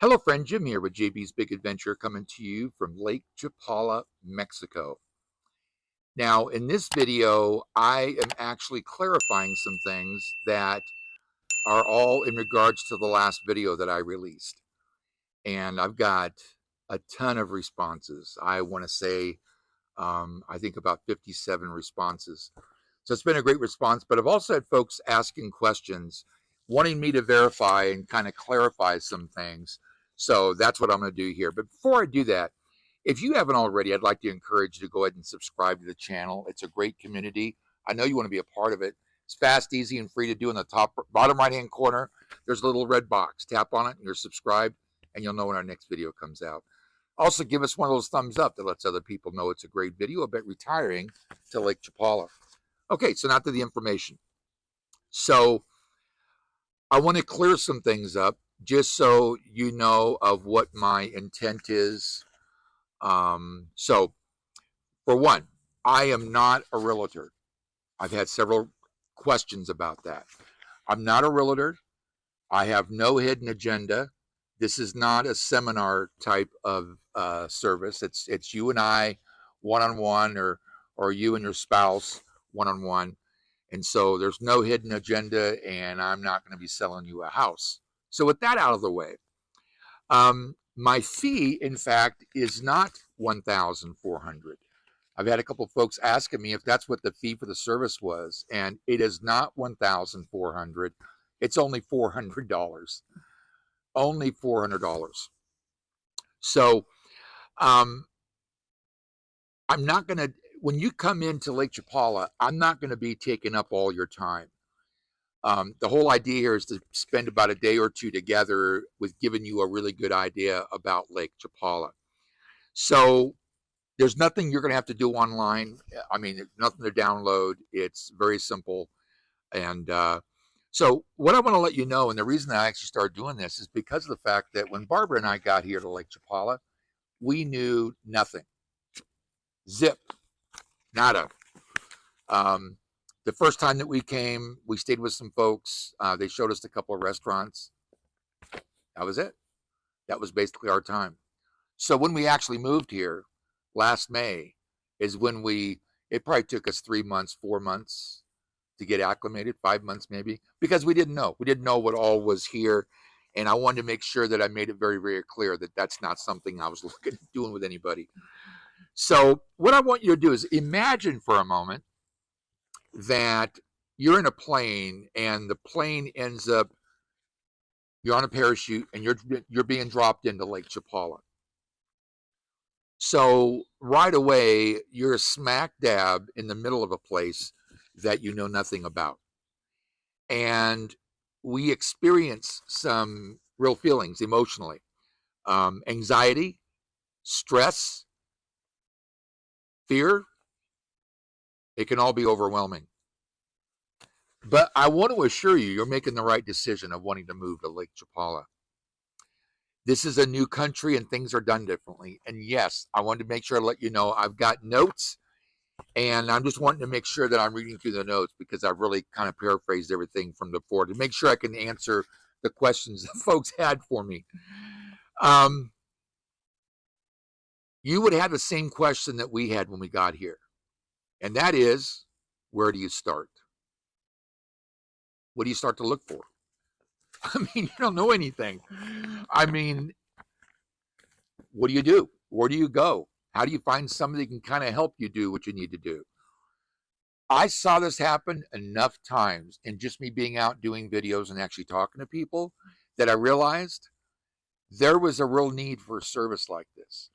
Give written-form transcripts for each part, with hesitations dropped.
Hello, friend. Jim here with JB's Big Adventure coming to you from Lake Chapala, Mexico. Now, in this video, I am actually clarifying some things that are all in regards to the last video that I released. And I've got a ton of responses. I want to say, I think about 57 responses. So it's been a great response, but I've also had folks asking questions, wanting me to verify and kind of clarify some things. So that's what I'm going to do here. But before I do that, if you haven't already, I'd like to encourage you to go ahead and subscribe to the channel. It's a great community. I know you want to be a part of it. It's fast, easy, and free to do. In the bottom right-hand corner, there's a little red box. Tap on it, and you're subscribed, and you'll know when our next video comes out. Also, give us one of those thumbs up that lets other people know it's a great video about retiring to Lake Chapala. Okay, so now to the information. So I want to clear some things up just so you know of what my intent is. So, for one, I am not a realtor. I've had several questions about that. I'm not a realtor. I have no hidden agenda. This is not a seminar type of service. It's you and I one-on-one, or you and your spouse one-on-one. And so there's no hidden agenda, and I'm not going to be selling you a house. So with that out of the way, my fee, in fact, is not $1,400. I've had a couple of folks asking me if that's what the fee for the service was, and it is not $1,400. It's only $400. Only $400. So I'm not going to, when you come into Lake Chapala, I'm not going to be taking up all your time. The whole idea here is to spend about a day or two together with giving you a really good idea about Lake Chapala. So there's nothing you're going to have to do online. I mean, there's nothing to download. It's very simple. And so what I want to let you know, and the reason I actually started doing this is because of the fact that when Barbara and I got here to Lake Chapala, we knew nothing. Zip. Nada. The first time that we came, we stayed with some folks. They showed us a couple of restaurants. That was it. That was basically our time. So when we actually moved here last May is when it probably took us 3 months, 4 months to get acclimated, 5 months maybe, because we didn't know. We didn't know what all was here. And I wanted to make sure that I made it very, very clear that that's not something I was looking at doing with anybody. So what I want you to do is imagine for a moment that you're in a plane and the plane ends up, you're on a parachute and you're being dropped into Lake Chapala. So right away, you're smack dab in the middle of a place that you know nothing about. And we experience some real feelings emotionally, anxiety, stress, fear. It can all be overwhelming. But I want to assure you, you're making the right decision of wanting to move to Lake Chapala. This is a new country and things are done differently. And yes, I wanted to make sure I let you know I've got notes, and I'm just wanting to make sure that I'm reading through the notes because I've really kind of paraphrased everything from before to make sure I can answer the questions that folks had for me. You would have the same question that we had when we got here. And that is, where do you start? What do you start to look for? I mean, you don't know anything. I mean, what do you do? Where do you go? How do you find somebody that can kind of help you do what you need to do? I saw this happen enough times in just me being out doing videos and actually talking to people that I realized there was a real need for a service like this.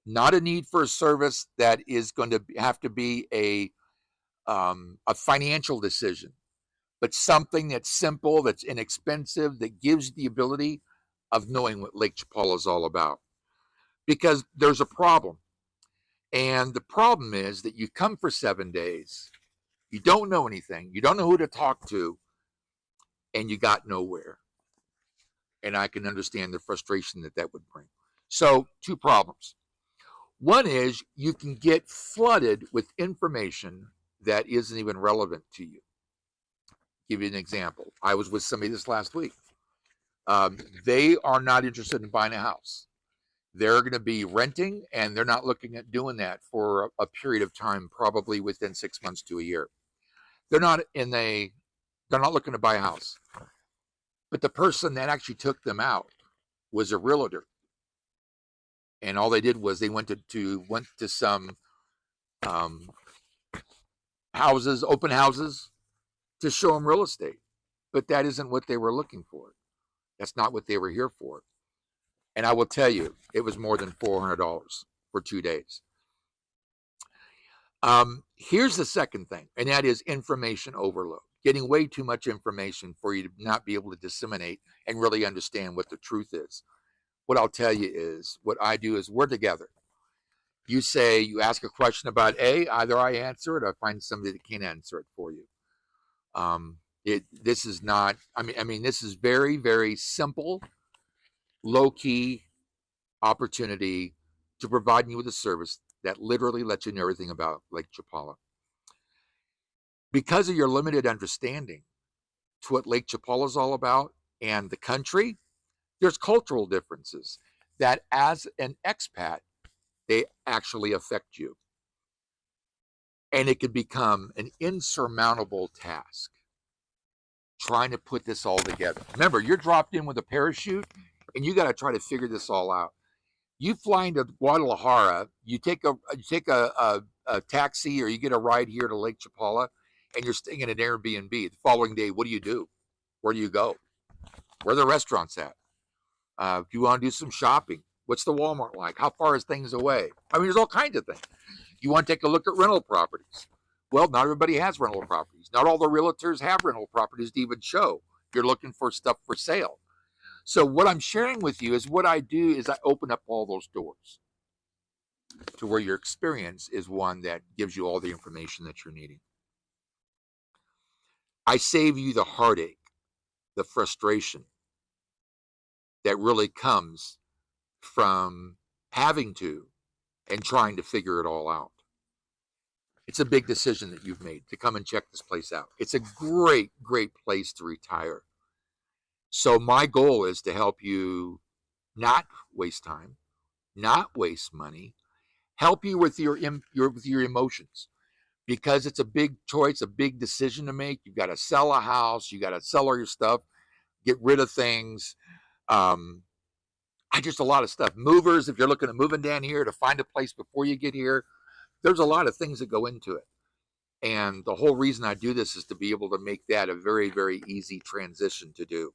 Not a need for a service that is going to have to be a financial decision, but something that's simple, that's inexpensive, that gives the ability of knowing what Lake Chapala is all about. Because there's a problem. And the problem is that you come for 7 days, you don't know anything, you don't know who to talk to, and you got nowhere. And I can understand the frustration that that would bring. So, two problems. One is you can get flooded with information that isn't even relevant to you. Give you an example. I was with somebody this last week. They are not interested in buying a house. They're going to be renting, and they're not looking at doing that for a period of time, probably within 6 months to a year. They're not in a, they're not looking to buy a house. But the person that actually took them out was a realtor, and all they did was they went to some um, houses, open houses, to show them real estate. But that isn't what they were looking for. That's not what they were here for. And I will tell you, it was more than $400 for 2 days. Here's the second thing, and that is information overload. Getting way too much information for you to not be able to disseminate and really understand what the truth is. What I'll tell you is, what I do is we're together. You say, you ask a question about A, either I answer it or I find somebody that can answer it for you. This is not, this is very, very simple, low-key opportunity to provide you with a service that literally lets you know everything about Lake Chapala. Because of your limited understanding to what Lake Chapala is all about and the country, there's cultural differences that as an expat, they actually affect you. And it can become an insurmountable task trying to put this all together. Remember, you're dropped in with a parachute and you got to try to figure this all out. You fly into Guadalajara, you take a taxi or you get a ride here to Lake Chapala, and you're staying in an Airbnb. The following day, what do? Where do you go? Where are the restaurants at? Do you want to do some shopping? What's the Walmart like? How far is things away? There's all kinds of things. You want to take a look at rental properties. Well, not everybody has rental properties. Not all the realtors have rental properties to even show. You're looking for stuff for sale. So what I'm sharing with you is what I do is I open up all those doors to where your experience is one that gives you all the information that you're needing. I save you the heartache, the frustration that really comes from having to and trying to figure it all out. It's a big decision that you've made to come and check this place out. It's a great, great place to retire. So my goal is to help you not waste time, not waste money, help you with your emotions, because it's a big choice, a big decision to make. You've got to sell a house, you got to sell all your stuff, get rid of things. Just a lot of stuff. Movers, if you're looking at moving down here to find a place before you get here, there's a lot of things that go into it. And the whole reason I do this is to be able to make that a very, very easy transition to do.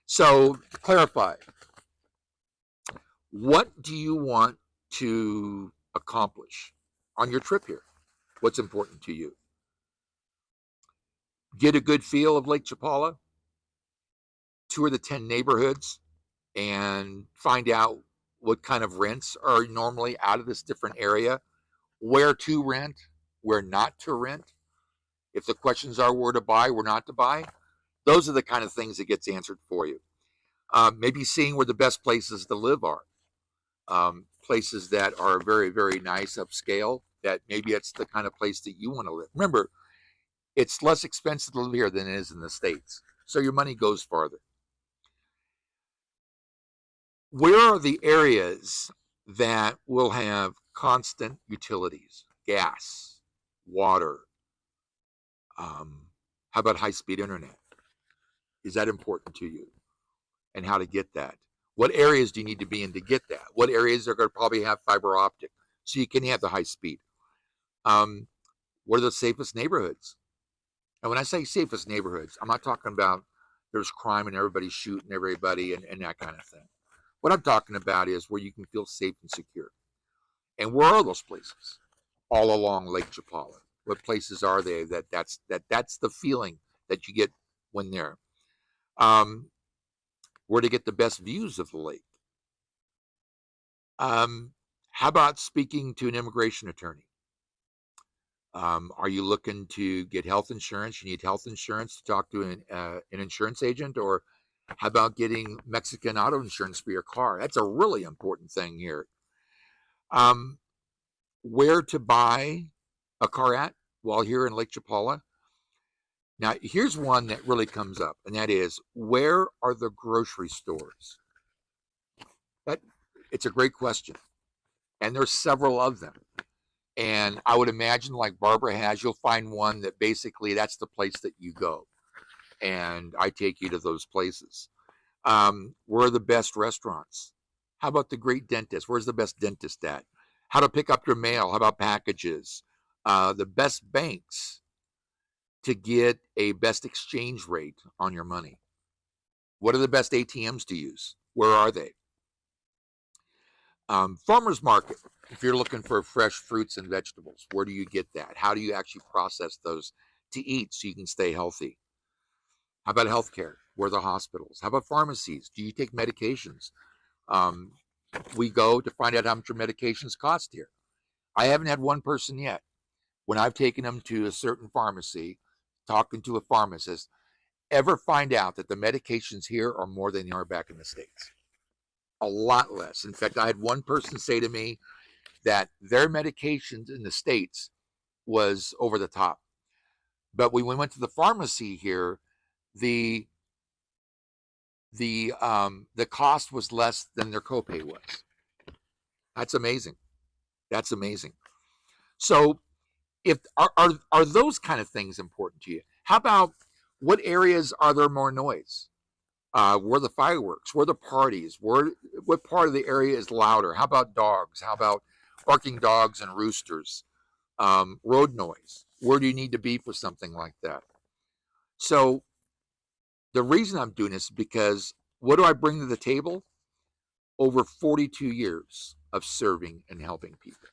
So, to clarify, what do you want to accomplish on your trip here? What's important to you? Get a good feel of Lake Chapala, tour the 10 neighborhoods, and find out what kind of rents are normally out of this different area, where to rent, where not to rent. If the questions are where to buy, where not to buy, those are the kind of things that gets answered for you. Maybe seeing where the best places to live are. Places that are very, very nice, upscale, that maybe it's the kind of place that you want to live. Remember, it's less expensive to live here than it is in the States. So your money goes farther. Where are the areas that will have constant utilities, gas, water? How about high-speed internet? Is that important to you? And how to get that? What areas do you need to be in to get that? What areas are going to probably have fiber optic so you can have the high speed? What are the safest neighborhoods? And when I say safest neighborhoods, I'm not talking about there's crime and everybody's shooting everybody and that kind of thing. What I'm talking about is where you can feel safe and secure. And where are those places? All along Lake Chapala. What places are they that's the feeling that you get when there? Where to get the best views of the lake? How about speaking to an immigration attorney? Are you looking to get health insurance? You need health insurance to talk to an insurance agent? Or how about getting Mexican auto insurance for your car? That's a really important thing here. Where to buy a car at while here in Lake Chapala? Now, here's one that really comes up, and that is, where are the grocery stores? That It's a great question, and there's several of them. And I would imagine, like Barbara has, you'll find one that basically that's the place that you go, and I take you to those places. Where are the best restaurants? How about the great dentist? Where's the best dentist at? How to pick up your mail? How about packages? The best banks to get a best exchange rate on your money. What are the best ATMs to use? Where are they? Farmers market. If you're looking for fresh fruits and vegetables, where do you get that? How do you actually process those to eat so you can stay healthy? How about healthcare? Where are the hospitals? How about pharmacies? Do you take medications? Um, we go to find out how much your medications cost here. I haven't had one person yet, when I've taken them to a certain pharmacy, talking to a pharmacist, ever find out that the medications here are more than they are back in the States. A lot less. In fact, I had one person say to me that their medications in the States was over the top. But when we went to the pharmacy here, the the cost was less than their copay was. That's amazing. That's amazing. So, if are those kind of things important to you? How about, what areas are there more noise? Where the fireworks? Where the parties? What part of the area is louder? How about dogs? How about barking dogs and roosters? Road noise. Where do you need to be for something like that? So the reason I'm doing this is because, what do I bring to the table? Over 42 years of serving and helping people.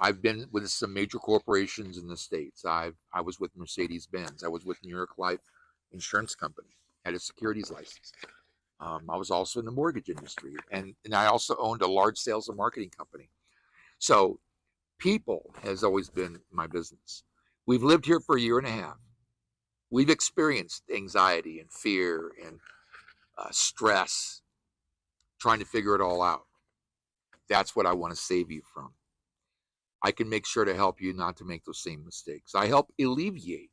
I've been with some major corporations in the States. I was with Mercedes-Benz. I was with New York Life Insurance Company, had a securities license. I was also in the mortgage industry, and I also owned a large sales and marketing company. So people has always been my business. We've lived here for a year and a half. We've experienced anxiety and fear and stress, trying to figure it all out. That's what I want to save you from. I can make sure to help you not to make those same mistakes. I help alleviate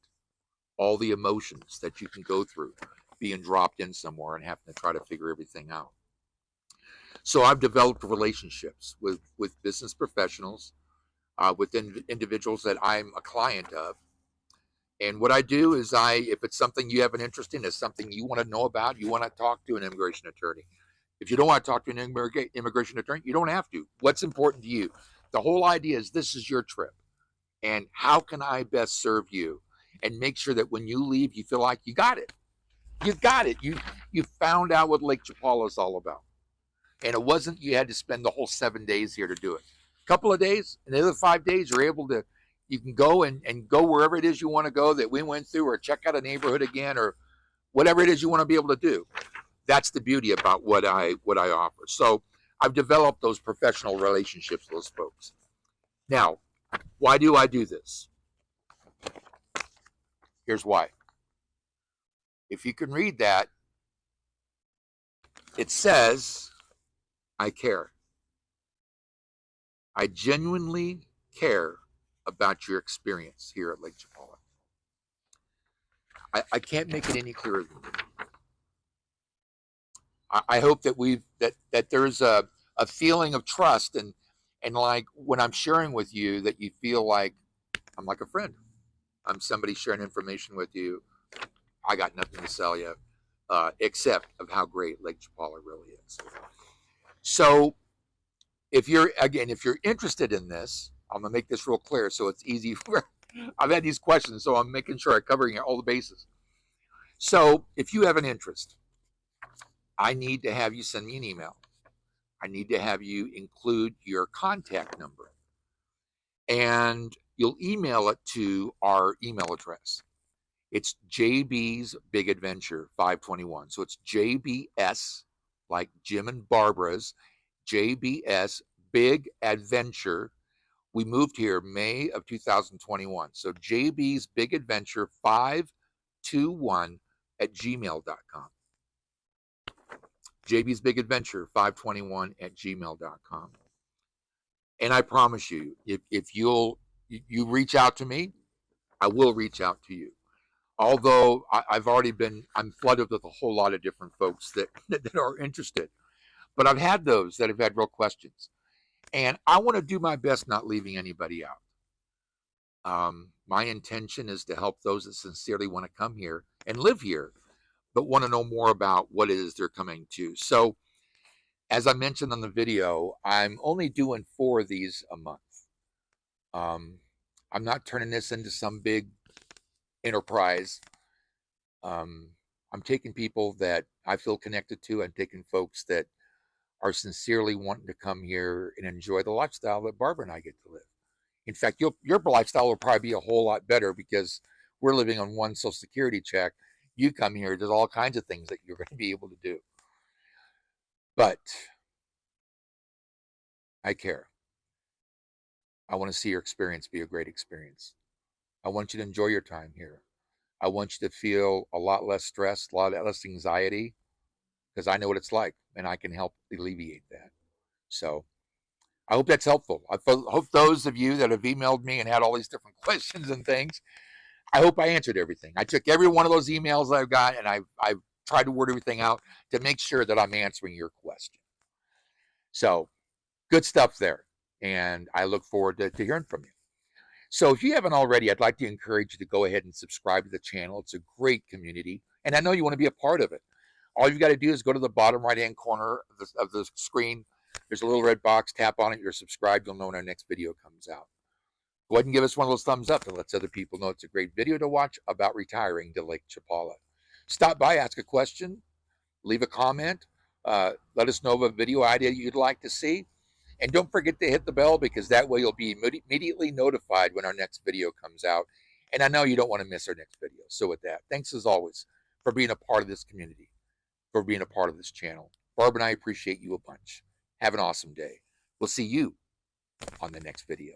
all the emotions that you can go through being dropped in somewhere and having to try to figure everything out. So I've developed relationships with business professionals, with individuals that I'm a client of. And what I do is, if it's something you have an interest in, it's something you want to know about, you want to talk to an immigration attorney. If you don't want to talk to an immigration attorney, you don't have to. What's important to you? The whole idea is, this is your trip, and how can I best serve you and make sure that when you leave, you feel like you got it. You got it. You found out what Lake Chapala is all about. And it wasn't you had to spend the whole 7 days here to do it. A couple of days, and the other 5 days, you can go and go wherever it is you want to go that we went through, or check out a neighborhood again, or whatever it is you want to be able to do. That's the beauty about what I offer. So I've developed those professional relationships with those folks. Now, why do I do this? Here's why. If you can read that, it says, I care. I genuinely care about your experience here at Lake Chapala. I can't make it any clearer than that. I hope that that there's a feeling of trust, and like when I'm sharing with you, that you feel like I'm like a friend. I'm somebody sharing information with you. I got nothing to sell you, except of how great Lake Chapala really is. So if you're interested in this, I'm gonna make this real clear so it's easy. I've had these questions, so I'm making sure I'm covering all the bases. So if you have an interest, I need to have you send me an email. I need to have you include your contact number, and you'll email it to our email address. It's JB's Big Adventure 521. So it's JBS, like Jim and Barbara's, JBS Big Adventure. We moved here May of 2021. So JB's Big Adventure 521 at gmail.com. JB's Big Adventure 521 at gmail.com. And I promise you, if you reach out to me, I will reach out to you. Although I'm flooded with a whole lot of different folks that are interested. But I've had those that have had real questions. And I want to do my best not leaving anybody out. My intention is to help those that sincerely want to come here and live here, but want to know more about what it is they're coming to. So, as I mentioned on the video, I'm only doing 4 of these a month. I'm not turning this into some big enterprise. I'm taking people that I feel connected to. I'm taking folks that are sincerely wanting to come here and enjoy the lifestyle that Barbara and I get to live. In fact, your lifestyle will probably be a whole lot better because we're living on one Social Security check. You come here, there's all kinds of things that you're going to be able to do. But I care. I want to see your experience be a great experience. I want you to enjoy your time here. I want you to feel a lot less stress, a lot less anxiety, because I know what it's like and I can help alleviate that. So I hope that's helpful. I hope those of you that have emailed me and had all these different questions and things, I hope I answered everything. I took every one of those emails I've got and I've tried to word everything out to make sure that I'm answering your question. So good stuff there. And I look forward to hearing from you. So if you haven't already, I'd like to encourage you to go ahead and subscribe to the channel. It's a great community. And I know you want to be a part of it. All you've got to do is go to the bottom right-hand corner of the screen. There's a little red box. Tap on it. You're subscribed. You'll know when our next video comes out. Go ahead and give us one of those thumbs up. It lets other people know it's a great video to watch about retiring to Lake Chapala. Stop by, ask a question, leave a comment. Let us know of a video idea you'd like to see. And don't forget to hit the bell because that way you'll be immediately notified when our next video comes out. And I know you don't want to miss our next video. So with that, thanks as always for being a part of this community, for being a part of this channel. Barb and I appreciate you a bunch. Have an awesome day. We'll see you on the next video.